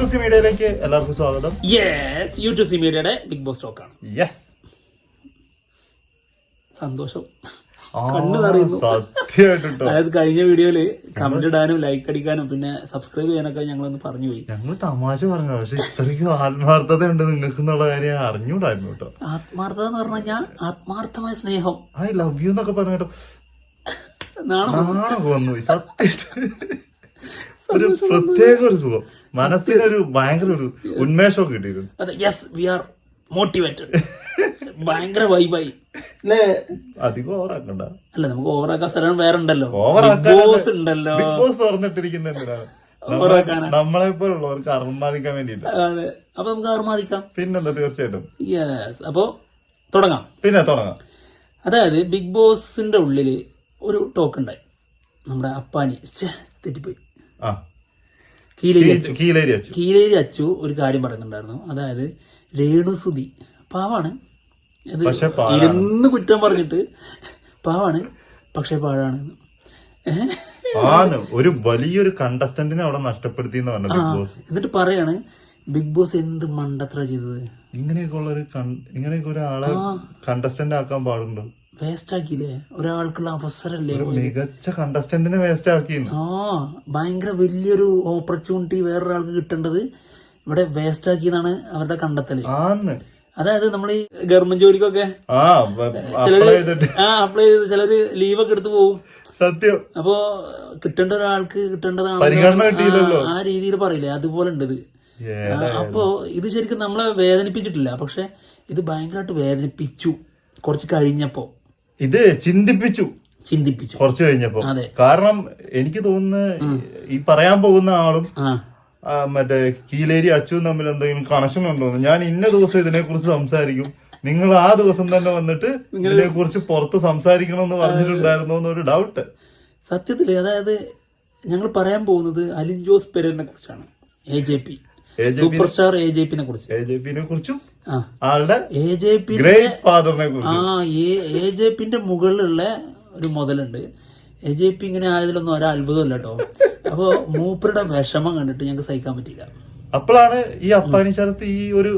U2C മീഡിയയിലേക്ക് എല്ലാവർക്കും സ്വാഗതം. യെസ്, U2C മീഡിയയുടെ ബിഗ് ബോസ് ടോക്ക് ആണ്. യെസ്, സന്തോഷം കണ്ണു നിറയുന്നു. സത്യമായിട്ടോ. അതായത് കഴിഞ്ഞ വീഡിയോയില് കമന്റ് ഇടാനും ലൈക്ക് അടിക്കാനും പിന്നെ സബ്സ്ക്രൈബ് ചെയ്യാനൊക്കെ ഞങ്ങളൊന്ന് പറഞ്ഞു പോയി. ഞങ്ങൾ തമാശ പറഞ്ഞ, പക്ഷെ ഇത്രയ്ക്കും ആത്മാർത്ഥത ഉണ്ട് നിങ്ങൾക്ക് എന്നുള്ള കാര്യം അറിഞ്ഞൂടായിരുന്നു കേട്ടോ. ആത്മാർത്ഥത എന്ന് പറഞ്ഞു കഴിഞ്ഞാൽ ആത്മാർത്ഥമായ സ്നേഹം. ഐ ലവ് യു എന്നൊക്കെ പറഞ്ഞിട്ടോ നാണൊക്കെ വന്നു പോയി. സത്യമായിട്ട് ഒരു പ്രത്യേക ഒരു സുഖം, മനസ്സിനൊരു ഭയങ്കര ഒരു ഉന്മേഷമൊക്കെ കിട്ടിയിരുന്നു. അതെ, യെസ്, വി ആർ മോട്ടിവേറ്റഡ്. ഭയങ്കര വൈബായി അല്ലേ? അധികം ഓവറാക്കണ്ട. അല്ല, നമുക്ക് ഓവറാക്കാൻ സ്ഥലം വേറെ ഉണ്ടല്ലോ, ബോസ് ഉണ്ടല്ലോ. ബിഗ് ബോസ് തുറന്നിട്ടിരിക്കുന്ന എന്തിനാണ്? നമ്മളെ പോലുള്ളവർക്ക് അർമാദിക്കാൻ വേണ്ടിയില്ല. അതെ, അപ്പൊ നമുക്ക് അർമാദിക്കാം. പിന്നെന്താ, തീർച്ചയായിട്ടും. യെസ്, അപ്പൊ തുടങ്ങാം. അതായത് ബിഗ് ബോസിന്റെ ഉള്ളില് ഒരു ടോക്ക് ഉണ്ടായി. നമ്മുടെ അപ്പാനി തെറ്റിപ്പോയി, കീലേരി അച്ചു ഒരു കാര്യം പറയുന്നുണ്ടായിരുന്നു. അതായത് രേണുസുതി പാവാണ്, അത് ഇരുന്ന് കുറ്റം പറഞ്ഞിട്ട് പാവാണ് പക്ഷെ പാഴാണ്. ഒരു വലിയൊരു കണ്ടസ്റ്റന്റിനെ അവിടെ നഷ്ടപ്പെടുത്തി എന്നിട്ട് പറയാണ് ബിഗ് ബോസ് എന്ത് മണ്ടത്ര ചെയ്തത്. ഇങ്ങനെയൊക്കെ ഒരാളെ കണ്ടസ്റ്റന്റ് ആക്കാൻ പാടുണ്ടോ? വേസ്റ്റ് ആക്കിയില്ലേ? ഒരാൾക്കുള്ള അവസരല്ലേ, മികച്ച കണ്ടസ്റ്റന്റിനെ വേസ്റ്റ് ആക്കി. ഭയങ്കര വലിയൊരു ഓപ്പർച്യൂണിറ്റി വേറൊരാൾക്ക് കിട്ടേണ്ടത് ഇവിടെ വേസ്റ്റ് ആക്കിയതാണ് അവരുടെ കണ്ടെത്തല്. അതായത് നമ്മൾ ഈ ഗവൺമെന്റ് ജോലിക്കൊക്കെ ചിലര് അപ്ലൈ ചെയ്ത് ചിലര് ലീവൊക്കെ എടുത്ത് പോകും. സത്യം. അപ്പോ കിട്ടേണ്ട ഒരാൾക്ക് കിട്ടേണ്ടതാണ് ആ രീതിയിൽ പറയില്ലേ, അതുപോലെ ഉണ്ട് ഇത്. അപ്പോ ഇത് ശരിക്കും നമ്മളെ വേദനിപ്പിച്ചിട്ടില്ല, പക്ഷെ ഇത് ഭയങ്കരമായിട്ട് വേദനിപ്പിച്ചു കുറച്ച് കഴിഞ്ഞപ്പോ. ഇത് ചിന്തിപ്പിച്ചു കുറച്ച് കഴിഞ്ഞപ്പോ. കാരണം എനിക്ക് തോന്നുന്നു ഈ പറയാൻ പോകുന്ന ആളും മറ്റേ കീലേരി അച്ചുവും തമ്മിൽ എന്തെങ്കിലും കണക്ഷൻ ഉണ്ടോന്ന്. ഞാൻ ഇന്ന ദിവസം ഇതിനെ കുറിച്ച് സംസാരിക്കും, നിങ്ങൾ ആ ദിവസം തന്നെ വന്നിട്ട് ഇതിനെ കുറിച്ച് പുറത്ത് സംസാരിക്കണം എന്ന് പറഞ്ഞിട്ടുണ്ടായിരുന്നോ എന്നൊരു ഡൗട്ട് സത്യത്തില്. അതായത് ഞങ്ങൾ പറയാൻ പോകുന്നത് അലിൻ ജോസ് പെരേരനെ കുറിച്ചാണ്. AJP സൂപ്പർ സ്റ്റാർ AJPനെ കുറിച്ചും ആളുടെ AJPന്റെ മുകളിലുള്ള ഒരു മുതലുണ്ട്. AJP ഇങ്ങനെ ആയതിലൊന്നും ഒരത്ഭുതമല്ല കേട്ടോ. അപ്പൊ മൂപ്പരുടെ വിഷമം കണ്ടിട്ട് ഞങ്ങൾക്ക് സഹിക്കാൻ പറ്റില്ല. അപ്പോഴാണ് ഈ അപ്പാനി ശരത്ത് ഈ ഒരു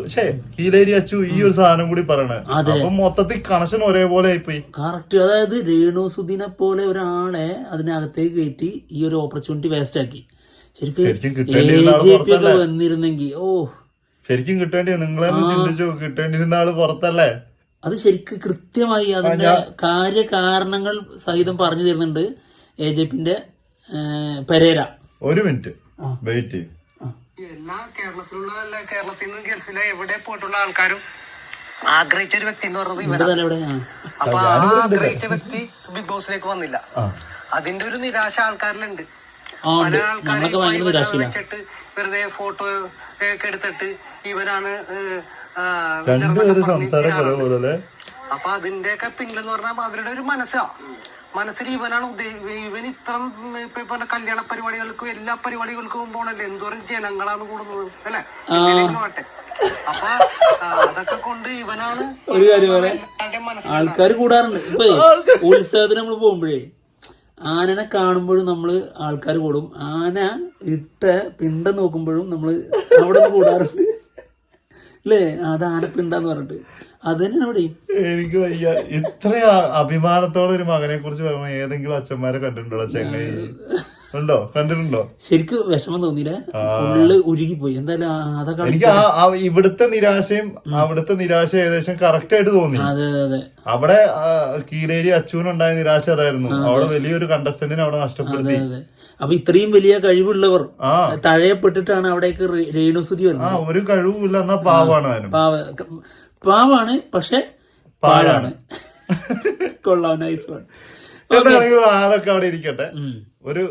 കീലേരി അച്ചു ഈ ഒരു സാധനം കൂടി പറയണത്. അപ്പൊ മൊത്തത്തിൽ കണക്ഷൻ ഒരേപോലെ ആയിപ്പോയി. കറക്റ്റ്. അതായത് രേണുസുദിനെ പോലെ ഒരാളെ അതിനകത്തേക്ക് കയറ്റി ഈ ഒരു ഓപ്പർച്യൂണിറ്റി വേസ്റ്റ് ആക്കി. ശരിക്കും AJP ഒക്കെ വന്നിരുന്നെങ്കിൽ ശരിക്കും കിട്ടേണ്ടി, നിങ്ങളെ ചിന്തിച്ചു, കിട്ടേണ്ടിരുന്ന ആള് പുറത്തല്ലേ. അത് ശരിക്കും കൃത്യമായി അതിന്റെ കാര്യകാരണങ്ങൾ സഹിതം പറഞ്ഞു തരുന്നുണ്ട് AJPന്റെ പെരേര. ഒരു മിനിറ്റ് വെയിറ്റ് ചെയ്യും. എല്ലാ കേരളത്തിൽ നിന്ന് ഗൾഫിലോ എവിടെ പോയിട്ടുള്ള ആൾക്കാരും ആഗ്രഹിച്ച ഒരു വ്യക്തി എന്ന് പറയുന്നത് ഇവരാണ്. അപ്പൊ ആ ആഗ്രഹിച്ച വ്യക്തി ബിഗ് ബോസിലേക്ക് വന്നില്ല. അതിന്റെ ഒരു നിരാശ ആൾക്കാരിലുണ്ട്. പല ആൾക്കാരും വെച്ചിട്ട് വെറുതെ ഫോട്ടോ ഒക്കെ എടുത്തിട്ട് ഇവരാണ്. അപ്പൊ അതിന്റെയൊക്കെ പിന്നിലെന്ന് പറഞ്ഞാൽ അവരുടെ ഒരു മനസ്സിൽ ഇവനാണ് ഇവൻ ഇത്ര ഇപ്പൊ കല്യാണ പരിപാടികൾക്കും എല്ലാ പരിപാടികൾക്കും പോണല്ലേ, എന്തോരം ജനങ്ങളാണ് കൂടുന്നത് അല്ലെ. അപ്പൊ അതൊക്കെ കൊണ്ട് ഇവനാണ് ഒരു കാര്യം ആൾക്കാർ കൂടാറുണ്ട്. ഇപ്പൊ ഉത്സവത്തിന് നമ്മൾ പോകുമ്പോഴേ ആനനെ കാണുമ്പോഴും നമ്മള് ആൾക്കാർ കൂടും, ആന ഇട്ട പിണ്ടം നോക്കുമ്പോഴും നമ്മള് അവിടെ നിന്ന് കൂടാറുണ്ട് അല്ലേ. അത് ആനപ്പിണ്ടെന്ന് പറഞ്ഞിട്ട് അത് തന്നെയാണ് ഇവിടെയും. എനിക്ക് വയ്യ, ഇത്ര അഭിമാനത്തോടെ ഒരു മകനെ കുറിച്ച് പറഞ്ഞ ഏതെങ്കിലും അച്ഛന്മാരെ കണ്ടിട്ടുണ്ടോ? ചെങ്ങൈ ഉണ്ടോ? കണ്ടിട്ടുണ്ടോ? ശരിക്കും വിഷമം തോന്നിയില്ലേ? ഉള്ളില് ഉരുകിപ്പോയി. എന്തായാലും അതൊക്കെ എനിക്ക് ഇവിടുത്തെ നിരാശയും അവിടുത്തെ നിരാശ ഏകദേശം കറക്റ്റ് ആയിട്ട് തോന്നി. അതെ അതെ. അവിടെ കീലേരി അച്ചുവിനുണ്ടായ നിരാശ അതായിരുന്നു. അവിടെ വലിയൊരു കണ്ടസ്റ്റന്റിനെ അവിടെ നഷ്ടപ്പെടുത്തി. അപ്പൊ ഇത്രയും വലിയ കഴിവുള്ളവർ തഴയപ്പെട്ടിട്ടാണ് അവിടേക്ക് രേണുസുതി വരുന്നത്. ഒരു കഴിവുമില്ല, എന്നാ പാവാണ്. പാവാണ് പക്ഷെ പാഴാണ്. കൊള്ളാം, നൈസ് വൺ. അതൊക്കെ അവിടെ ഇരിക്കട്ടെ. ഒരു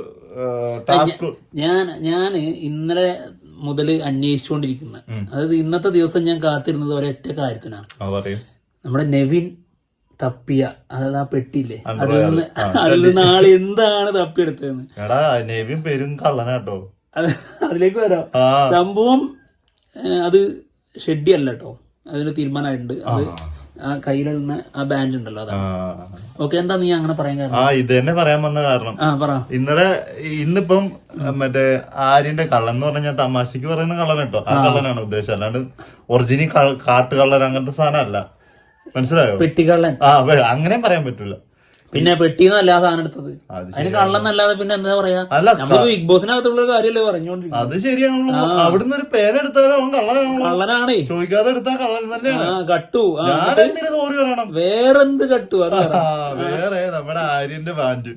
ഞാന് ഇന്നലെ മുതൽ അന്വേഷിച്ചുകൊണ്ടിരിക്കുന്ന, അതായത് ഇന്നത്തെ ദിവസം ഞാൻ കാത്തിരുന്നത് ഒരൊറ്റ കാര്യത്തിനാണ്. നമ്മുടെ നെവിൻ തപ്പിയ, അതായത് ആ പെട്ടിയില്ലേ, അതിൽ നിന്ന് ആള് എന്താണ് തപ്പിയെടുത്തതെന്ന്. നെവിൻ പെരും കള്ളനാട്ടോ. അതിലേക്ക് വരാം. സംഭവം അത് ഷെഡ്ഡി അല്ല കേട്ടോ, അതിന് തീരുമാനമായിട്ടുണ്ട്. അത് ആ കയ്യിലുള്ള ആ ബാൻഡ് ഉണ്ടല്ലോ അതാണ്. ഓക്കെ, എന്താ നീ അങ്ങനെ പറയാൻ കാരണം? ഇത് തന്നെ പറയാൻ വന്ന കാരണം പറ. ഇന്നിപ്പം മറ്റേ ആര്യന്റെ കള്ളൻ എന്ന് പറഞ്ഞാൽ തമാശക്ക് പറയുന്ന കള്ളൻ കേട്ടോ, ആ കള്ളനാണ് ഉദ്ദേശം, അല്ലാണ്ട് ഒറിജിനൽ കാട്ടുകള്ളൻ അങ്ങനത്തെ സാധനം അല്ല. മനസ്സിലായോ? പെട്ടിക്കള്ളൻ. അങ്ങനെയും പറയാൻ പറ്റൂല. പിന്നെ പെട്ടിന്നല്ല ആ സാധനം എടുത്തത്, അതിന് കള്ളന്നല്ലാതെ പിന്നെ എന്താ പറയാ? നമ്മള് ബിഗ് ബോസിനകത്തുള്ള കാര്യമല്ലേ പറഞ്ഞോണ്ടിരിക്കുന്നത്. അത് ശരിയാണല്ലോ. അവിടുന്ന് ഒരു പേരെടുത്താലും അവൻ കള്ളനാണേ, ചോദിക്കാതെ എടുത്താൽ കള്ളൻ തന്നെയാണ്. കട്ടു തോറി പറയണം. വേറെന്ത് കട്ടു? വേറെ നമ്മുടെ ആര്യന്റെ ബാൻഡ്,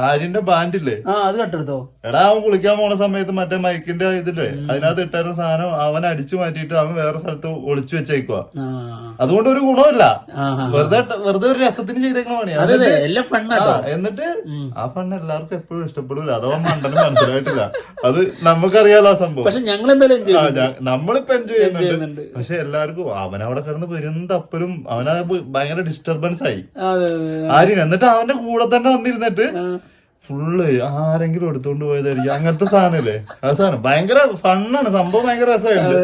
ആര്യന്റെ ബാൻഡില്ലേ, അത് കട്ടെടുത്തോ? എടാ അവൻ കുളിക്കാൻ പോണ സമയത്ത് മറ്റേ മൈക്കിന്റെ ഇതില്ലേ അതിനകത്ത് ഇട്ടായിരുന്ന സാധനം അവൻ അടിച്ചു മാറ്റിയിട്ട് അവൻ വേറെ സ്ഥലത്ത് ഒളിച്ചു വെച്ചേക്കുവാ. അതുകൊണ്ട് ഒരു ഗുണമില്ല, വെറുതെ ഒരു രസത്തിന് ചെയ്തേക്കണ പണിയാ. എന്നിട്ട് ആ ഫണ്ട് എല്ലാവർക്കും എപ്പോഴും ഇഷ്ടപ്പെടൂല, അതോ മണ്ടന് മനസ്സിലായിട്ടില്ല. അത് നമുക്കറിയാലോ ആ സംഭവം. നമ്മളിപ്പോ എൻജോയ് ചെയ്യുന്നുണ്ട്. പക്ഷെ എല്ലാവർക്കും അവനവിടെ കിടന്ന് പെരുന്തപ്പലും അവനത് ഭയങ്കര ഡിസ്റ്റർബൻസ് ആയി ആര്യൻ. എന്നിട്ട് അവന്റെ കൂടെ തന്നെ വന്നിരുന്നിട്ട് ഫുള്ള് ആരെങ്കിലും എടുത്തോണ്ട് പോയതായിരിക്കും അങ്ങനത്തെ സാധനല്ലേ. ആ സാധനം ഭയങ്കര ഫണ്ണാണ്, സംഭവം ഭയങ്കര രസമായിട്ട്.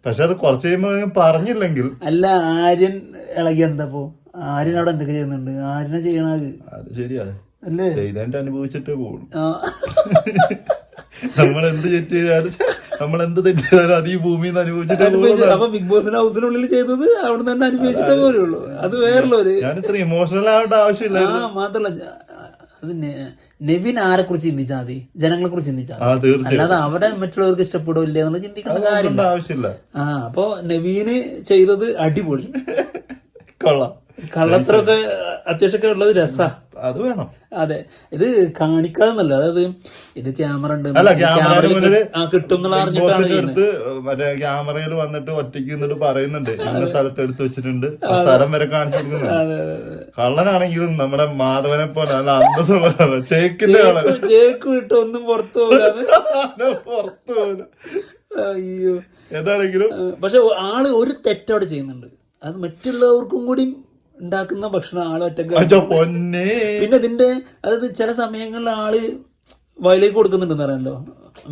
പക്ഷെ അത് കുറച്ച് കഴിയുമ്പോ പറഞ്ഞില്ലെങ്കിൽ. അല്ല, ആര്യൻ ഇളകി എന്താപ്പോ? ആര്യൻ അവിടെ എന്തൊക്കെ ചെയ്യുന്നുണ്ട്? ആര്യനെ ചെയ്യണത് അത് ശരിയാണ് അല്ലേ? ചെയ്തതിന്റെ അനുഭവിച്ചിട്ടേ പോകും. നമ്മളെന്ത് തെറ്റ് ചെയ്താലും നമ്മളെന്ത് തെറ്റ് ചെയ്താലും അത് ഈ ഭൂമിയിൽ നിന്ന് അനുഭവിച്ചിട്ട്. അപ്പൊ ബിഗ് ബോസിന്റെ ഹൗസിനുള്ളിൽ ചെയ്തത് അവിടെ തന്നെ അനുഭവിച്ചിട്ടേ പോരുള്ളൂ. അത് വേറുള്ളവര്. ഞാൻ ഇത്ര ഇമോഷണൽ ആവേണ്ട ആവശ്യമില്ല. മാത്രല്ല അത് നെവിൻ ആരെ കുറിച്ച് ചിന്തിച്ചാൽ മതി, ജനങ്ങളെ കുറിച്ച് ചിന്തിച്ചാൽ മതി. അല്ലാതെ അവിടെ മറ്റുള്ളവർക്ക് ഇഷ്ടപ്പെടില്ല എന്നുള്ള ചിന്തിക്കേണ്ട കാര്യമില്ല, ആവശ്യമില്ല. അപ്പൊ നെവീന് ചെയ്തത് അടിപൊളി, കൊള്ളാം. കള്ളത്തരൊക്കെ അത്യാവശ്യമൊക്കെ ഉള്ളത് രസാ, അത് വേണം. അതെ, ഇത് കാണിക്കാതെന്നല്ല, അതായത് ഇത് ക്യാമറ ഉണ്ട് കിട്ടും എടുത്ത് മറ്റേ ക്യാമറയിൽ വന്നിട്ട് ഒറ്റയ്ക്ക് നിന്നിട്ട് പറയുന്നുണ്ട് ഇന്ന സ്ഥലത്ത് എടുത്ത് വെച്ചിട്ടുണ്ട്, ആ സ്ഥലം വരെ കാണിച്ചു കൊടുക്കുന്നുണ്ട്. കള്ളനാണെങ്കിലും നമ്മുടെ മാധവനെ പോലെ നല്ല അന്തസ്സുള്ള ചേക്കിന്റെ ചേക്ക് വിട്ട് ഒന്നും പുറത്തു പുറത്തു പോകില്ല. അയ്യോ, ഏതാണെങ്കിലും പക്ഷെ ആള് ഒരു തെറ്റോടെ ചെയ്യുന്നുണ്ട്, അത് മറ്റുള്ളവർക്കും കൂടി ഉണ്ടാക്കുന്ന ഭക്ഷണം ആള് ഒറ്റക്ക്. പിന്നെ ഇതിന്റെ അതായത് ചില സമയങ്ങളിൽ ആള് വയലേക്ക് കൊടുക്കുന്നുണ്ടെന്ന് അറിയാമല്ലോ,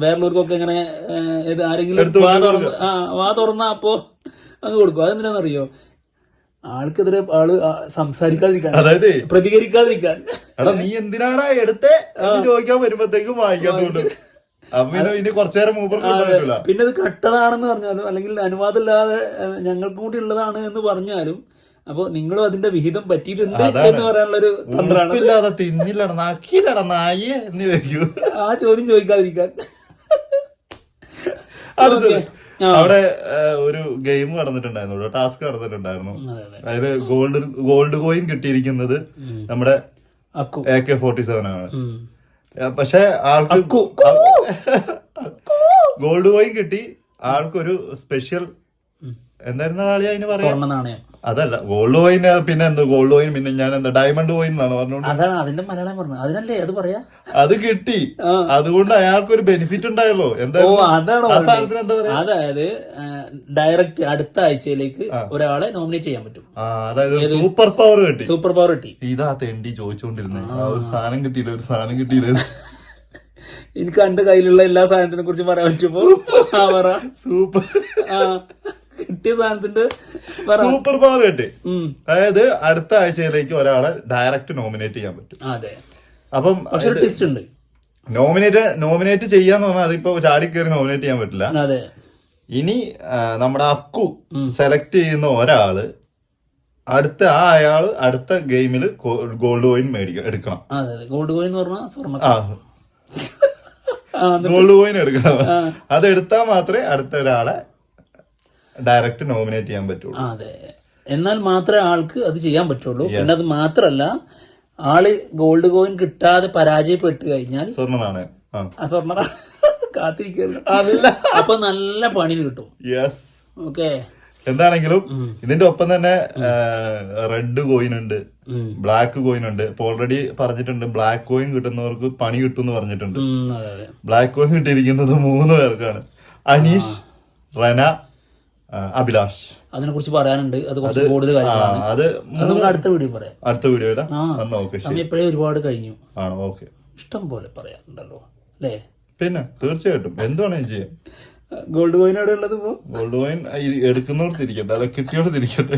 വേറുള്ളവർക്കൊക്കെ ഇങ്ങനെ ആരെങ്കിലും വാ തുറന്ന അപ്പോ അത് കൊടുക്കും. അതെന്തിനാണെന്നറിയോ? ആൾക്കെതിരെ ആള് സംസാരിക്കാതിരിക്കാൻ, അതായത് പ്രതികരിക്കാതിരിക്കാൻ. എടാ നീ എന്തിനാടാ എടുത്തേ ചോദിക്കാൻ വരുമ്പോഴത്തേക്കും വായിക്കാത്തോണ്ട് പിന്നെ കുറച്ചു നേരം പിന്നെ ഇത് കട്ടതാണെന്ന് പറഞ്ഞാലും അല്ലെങ്കിൽ അനുവാദം ഇല്ലാതെ ഞങ്ങൾക്കും കൂടി ഉള്ളതാണ് എന്ന് പറഞ്ഞാലും അപ്പൊ നിങ്ങളും അതിന്റെ വിഹിതം പറ്റിയിട്ടുണ്ട് എന്ന് പറയാനുള്ള ഒരു തന്ത്രമാണ്. തിന്നില്ലടാ നാക്കിയില്ലടാ നായേ എന്ന് ചോദിക്കൂ, ആ ചോദ്യം ചോദിക്കാതിരിക്കാൻ. അവിടെ ഒരു ഗെയിം നടന്നിട്ടുണ്ടായിരുന്നു, ടാസ്ക് നടന്നിട്ടുണ്ടായിരുന്നു. അതില് ഗോൾഡ് കോയിൻ കിട്ടിയിരിക്കുന്നത് നമ്മുടെ AK-47 ആണ്. പക്ഷെ ആൾക്ക് ഗോൾഡ് കോയിൻ കിട്ടി. ആൾക്കൊരു സ്പെഷ്യൽ എന്തായിരുന്നു ആളിയാ അതിന് പറയാ? അതല്ല ഗോൾഡ് കോയിൻ, പിന്നെ എന്താ ഗോൾഡ് കോയിൻ, പിന്നെ ഞാൻ എന്താ ഡയമണ്ട് കോയിൻ എന്നാണ് പറഞ്ഞോണ്ട്. അതാണ് അതിന്റെ മലയാളം പറഞ്ഞത്, അതിനല്ലേ അത് പറയാ. അത് കിട്ടി, അതുകൊണ്ട് അയാൾക്കൊരു ബെനിഫിറ്റ് ഉണ്ടായല്ലോ. അതായത് ഡയറക്റ്റ് അടുത്ത ആഴ്ചയിലേക്ക് ഒരാളെ നോമിനേറ്റ് ചെയ്യാൻ പറ്റും. അതായത് സൂപ്പർ പവർ കിട്ടി. സൂപ്പർ പവർ കിട്ടി. ഇതാ തെണ്ടി ചോദിച്ചോണ്ടിരുന്നേ, ഒരു സാധനം കിട്ടിയില്ല, ഒരു സാധനം കിട്ടിയില്ല. എനിക്ക് എന്റെ കയ്യിലുള്ള എല്ലാ സാധനത്തിനെ കുറിച്ച് പറയാൻ പറ്റുമ്പോ സൂപ്പർ കിട്ടിയ സാധനത്തിന്റെ സൂപ്പർ പവർ കിട്ടി. അതായത് അടുത്ത ആഴ്ചയിലേക്ക് ഒരാളെ ഡയറക്റ്റ് നോമിനേറ്റ് ചെയ്യാൻ പറ്റും. അതെ, അപ്പം ടെസ്റ്റ് ഉണ്ട്. നോമിനേറ്റ് ചെയ്യാന്ന് പറഞ്ഞാൽ അതിപ്പോ ചാടി കയറി നോമിനേറ്റ് ചെയ്യാൻ പറ്റില്ല. അതെ, ഇനി നമ്മുടെ അക്കു സെലക്ട് ചെയ്യുന്ന ഒരാള് അയാള് അടുത്ത ഗെയിമില് ഗോൾഡ് കോയിൻ എടുക്കണം. ഗോൾഡ് കോയിൻ എന്ന് പറഞ്ഞാൽ സ്വർണ്ണ, ഗോൾഡ് കോയിൻ എടുക്കണം. അതെടുത്താൽ മാത്രമേ അടുത്ത ഒരാളെ ഡയറക്റ്റ് നോമിനേറ്റ് ചെയ്യാൻ പറ്റുള്ളൂ. അതെ, എന്നാൽ മാത്രമേ ആൾക്ക് അത് ചെയ്യാൻ പറ്റുള്ളൂ. പിന്നെ അത് മാത്രല്ല, ആള് ഗോൾഡ് കോയിൻ കിട്ടാതെ പരാജയപ്പെട്ട് കഴിഞ്ഞാൽ സ്വർണ്ണ നാണയം കാത്തിരിക്കുന്നു, അപ്പൊ നല്ല പണി കിട്ടും. ഓക്കെ, എന്താണെങ്കിലും ഇതിന്റെ ഒപ്പം തന്നെ റെഡ് കോയിൻ ഉണ്ട്, ബ്ലാക്ക് കോയിൻ ഉണ്ട്. ഇപ്പൊ ഓൾറെഡി പറഞ്ഞിട്ടുണ്ട് ബ്ലാക്ക് കോയിൻ കിട്ടുന്നവർക്ക് പണി കിട്ടും എന്ന് പറഞ്ഞിട്ടുണ്ട്. ബ്ലാക്ക് കോയിൻ കിട്ടിയിരിക്കുന്നത് 3 പേർക്കാണ്: അനീഷ്, റന, അഭിലാഷ്. അതിനെ കുറിച്ച് പറയാനുണ്ട്, അത് കുറച്ച് കൂടുതൽ കാര്യങ്ങളാണ്. അത് നമുക്ക് അടുത്ത വീഡിയോ പറയാം. അടുത്ത വീഡിയോയില സമയം ഇപ്പോഴേ ഒരുപാട് കഴിഞ്ഞു. ആണോ? ഓക്കെ, ഇഷ്ടം പോലെ പറയാനുണ്ടല്ലോ അല്ലേ? പിന്നെ തീർച്ചയായിട്ടും എന്ത് വേണേലും ചെയ്യാം. ഗോൾഡ് കോയിൻ എവിടെ ഉള്ളത് ഇപ്പൊ? ഗോൾഡ് കോയിൻ എടുക്കുന്നവർ തിരിക്കട്ടെ, അല്ല കിട്ടിയോട് തിരിക്കട്ടെ.